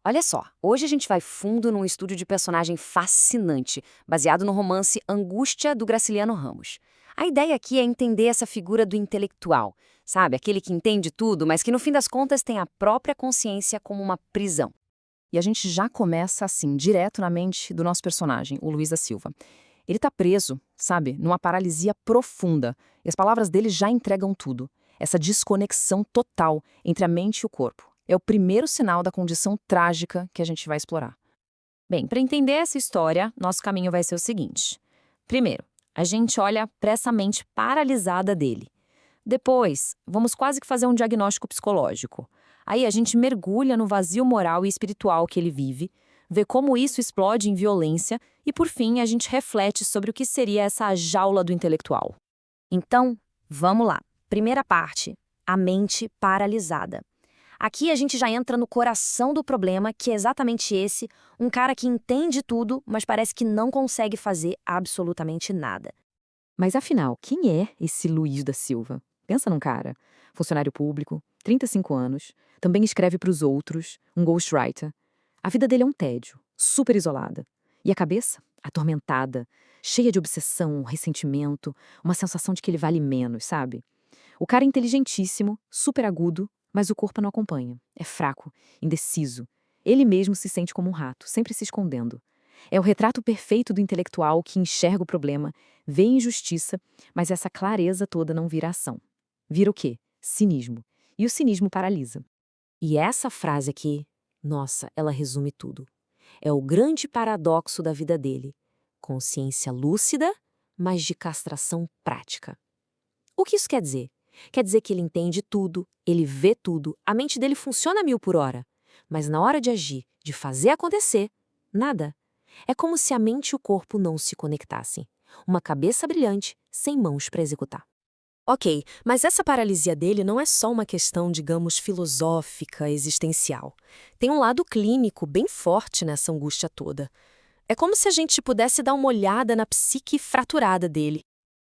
Olha só, hoje a gente vai fundo num estudo de personagem fascinante, baseado no romance Angústia, do Graciliano Ramos. A ideia aqui é entender essa figura do intelectual, sabe? Aquele que entende tudo, mas que no fim das contas tem a própria consciência como uma prisão. E a gente já começa assim, direto na mente do nosso personagem, o Luiz da Silva. Ele tá preso, sabe, numa paralisia profunda. E as palavras dele já entregam tudo. Essa desconexão total entre a mente e o corpo. É o primeiro sinal da condição trágica que a gente vai explorar. Bem, para entender essa história, nosso caminho vai ser o seguinte. Primeiro, a gente olha para essa mente paralisada dele. Depois, vamos quase que fazer um diagnóstico psicológico. Aí a gente mergulha no vazio moral e espiritual que ele vive, vê como isso explode em violência e, por fim, a gente reflete sobre o que seria essa jaula do intelectual. Então, vamos lá. Primeira parte, a mente paralisada. Aqui a gente já entra no coração do problema, que é exatamente esse, um cara que entende tudo, mas parece que não consegue fazer absolutamente nada. Mas afinal, quem é esse Luiz da Silva? Pensa num cara. Funcionário público, 35 anos, também escreve para os outros, um ghostwriter. A vida dele é um tédio, super isolada. E a cabeça? Atormentada, cheia de obsessão, ressentimento, uma sensação de que ele vale menos, sabe? O cara é inteligentíssimo, super agudo, mas o corpo não acompanha. É fraco, indeciso. Ele mesmo se sente como um rato, sempre se escondendo. É o retrato perfeito do intelectual que enxerga o problema, vê injustiça, mas essa clareza toda não vira ação. Vira o quê? Cinismo. E o cinismo paralisa. E essa frase aqui, nossa, ela resume tudo. É o grande paradoxo da vida dele. Consciência lúcida, mas de castração prática. O que isso quer dizer? Quer dizer que ele entende tudo, ele vê tudo, a mente dele funciona a 1000 por hora. Mas na hora de agir, de fazer acontecer, nada. É como se a mente e o corpo não se conectassem. Uma cabeça brilhante, sem mãos para executar. Ok, mas essa paralisia dele não é só uma questão, digamos, filosófica, existencial. Tem um lado clínico bem forte nessa angústia toda. É como se a gente pudesse dar uma olhada na psique fraturada dele.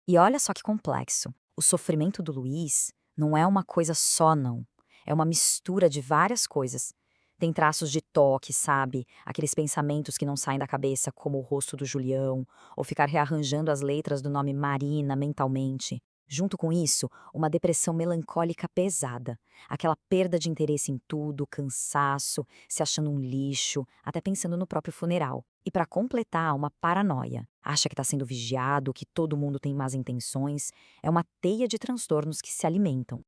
E olha só que complexo. O sofrimento do Luiz não é uma coisa só, não. É uma mistura de várias coisas. Tem traços de toque, sabe? Aqueles pensamentos que não saem da cabeça, como o rosto do Julião, ou ficar rearranjando as letras do nome Marina mentalmente. Junto com isso, uma depressão melancólica pesada. Aquela perda de interesse em tudo, cansaço, se achando um lixo, até pensando no próprio funeral. E para completar, uma paranoia. Acha que está sendo vigiado, que todo mundo tem más intenções. É uma teia de transtornos que se alimentam.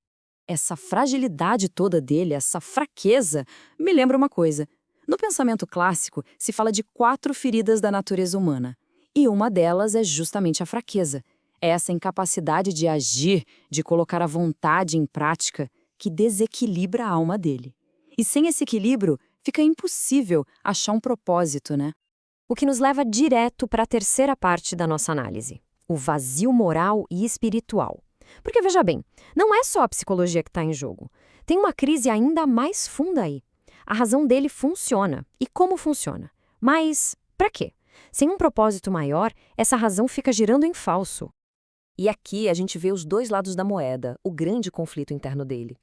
Essa fragilidade toda dele, essa fraqueza, me lembra uma coisa. No pensamento clássico, se fala de 4 feridas da natureza humana. E uma delas é justamente a fraqueza. É essa incapacidade de agir, de colocar a vontade em prática, que desequilibra a alma dele. E sem esse equilíbrio, fica impossível achar um propósito, né? O que nos leva direto para a terceira parte da nossa análise: o vazio moral e espiritual. Porque veja bem, não é só a psicologia que está em jogo. Tem uma crise ainda mais funda aí. A razão dele funciona. E como funciona? Mas para quê? Sem um propósito maior, essa razão fica girando em falso. E aqui a gente vê os dois lados da moeda, o grande conflito interno dele.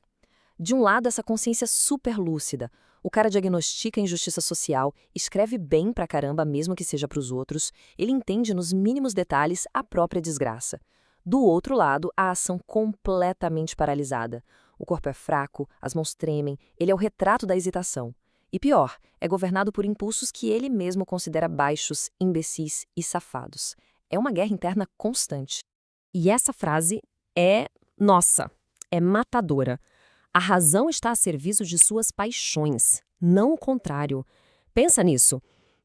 De um lado, essa consciência super lúcida. O cara diagnostica a injustiça social, escreve bem pra caramba, mesmo que seja pros outros. Ele entende nos mínimos detalhes a própria desgraça. Do outro lado, a ação completamente paralisada. O corpo é fraco, as mãos tremem, ele é o retrato da hesitação. E pior, é governado por impulsos que ele mesmo considera baixos, imbecis e safados. É uma guerra interna constante. E essa frase é, nossa, é matadora. A razão está a serviço de suas paixões, não o contrário. Pensa nisso.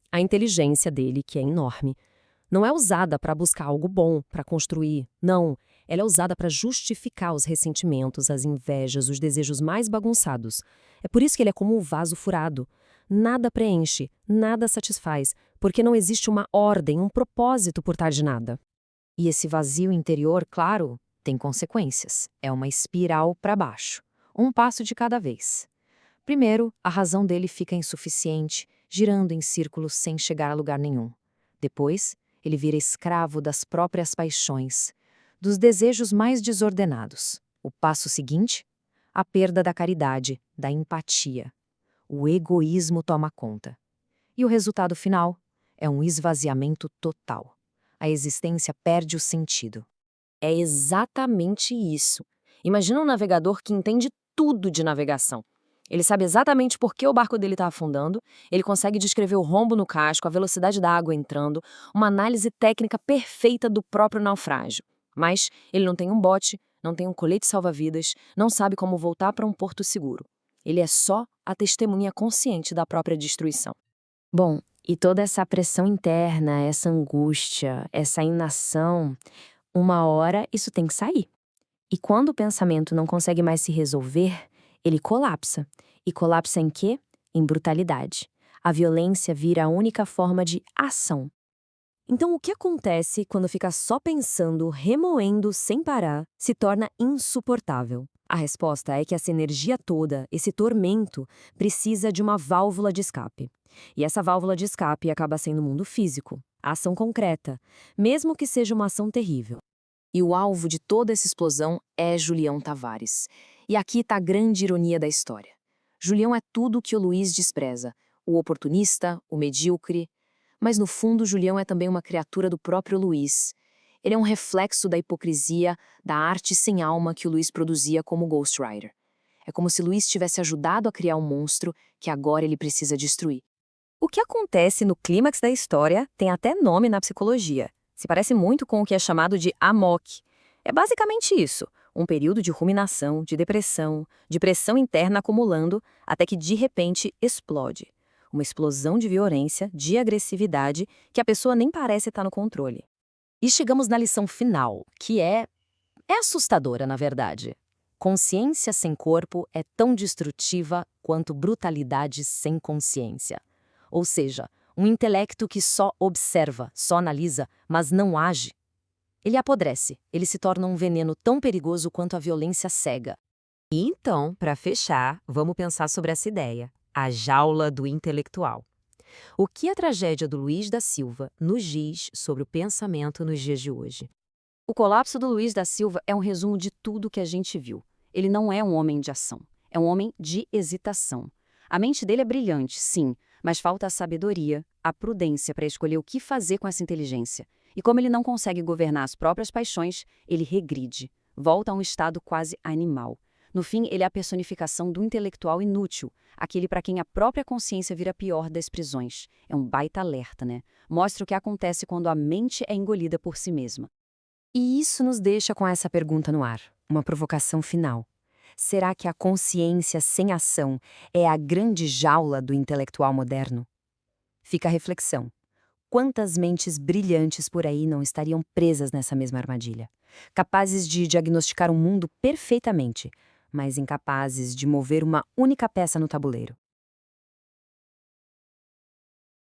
A inteligência dele, que é enorme, não é usada para buscar algo bom, para construir. Não, ela é usada para justificar os ressentimentos, as invejas, os desejos mais bagunçados. É por isso que ele é como um vaso furado. Nada preenche, nada satisfaz, porque não existe uma ordem, um propósito por trás de nada. E esse vazio interior, claro, tem consequências. É uma espiral para baixo. Um passo de cada vez. Primeiro, a razão dele fica insuficiente, girando em círculos sem chegar a lugar nenhum. Depois, ele vira escravo das próprias paixões, dos desejos mais desordenados. O passo seguinte? A perda da caridade, da empatia. o egoísmo toma conta. E o resultado final é um esvaziamento total. A existência perde o sentido. É exatamente isso. Imagina um navegador que entende tudo de navegação. Ele sabe exatamente por que o barco dele está afundando, ele consegue descrever o rombo no casco, a velocidade da água entrando, uma análise técnica perfeita do próprio naufrágio. Mas ele não tem um bote, não tem um colete salva-vidas, não sabe como voltar para um porto seguro. Ele é só a testemunha consciente da própria destruição. Bom, e toda essa pressão interna, essa angústia, essa inação, uma hora isso tem que sair. E quando o pensamento não consegue mais se resolver, ele colapsa. E colapsa em quê? Em brutalidade. A violência vira a única forma de ação. Então, o que acontece quando fica só pensando, remoendo, sem parar, se torna insuportável? A resposta é que essa energia toda, esse tormento, precisa de uma válvula de escape. E essa válvula de escape acaba sendo o mundo físico, a ação concreta, mesmo que seja uma ação terrível. E o alvo de toda essa explosão é Julião Tavares. E aqui está a grande ironia da história. Julião é tudo o que o Luiz despreza, o oportunista, o medíocre. Mas no fundo, Julião é também uma criatura do próprio Luiz. Ele é um reflexo da hipocrisia, da arte sem alma que o Luiz produzia como Ghostwriter. É como se Luiz tivesse ajudado a criar um monstro que agora ele precisa destruir. O que acontece no clímax da história tem até nome na psicologia. Se parece muito com o que é chamado de amok. É basicamente isso, um período de ruminação, de depressão, de pressão interna acumulando, até que de repente explode. Uma explosão de violência, de agressividade, que a pessoa nem parece estar no controle. E chegamos na lição final, que é assustadora, na verdade. Consciência sem corpo é tão destrutiva quanto brutalidade sem consciência. Ou seja, um intelecto que só observa, só analisa, mas não age. Ele apodrece, ele se torna um veneno tão perigoso quanto a violência cega. E então, para fechar, vamos pensar sobre essa ideia, a jaula do intelectual. O que a tragédia do Luiz da Silva nos diz sobre o pensamento nos dias de hoje? O colapso do Luiz da Silva é um resumo de tudo que a gente viu. Ele não é um homem de ação, é um homem de hesitação. A mente dele é brilhante, sim, mas falta a sabedoria, a prudência para escolher o que fazer com essa inteligência. E como ele não consegue governar as próprias paixões, ele regride, volta a um estado quase animal. No fim, ele é a personificação do intelectual inútil, aquele para quem a própria consciência vira a pior das prisões. É um baita alerta, né? Mostra o que acontece quando a mente é engolida por si mesma. E isso nos deixa com essa pergunta no ar, uma provocação final. Será que a consciência sem ação é a grande jaula do intelectual moderno? Fica a reflexão. Quantas mentes brilhantes por aí não estariam presas nessa mesma armadilha? Capazes de diagnosticar um mundo perfeitamente, mas incapazes de mover uma única peça no tabuleiro.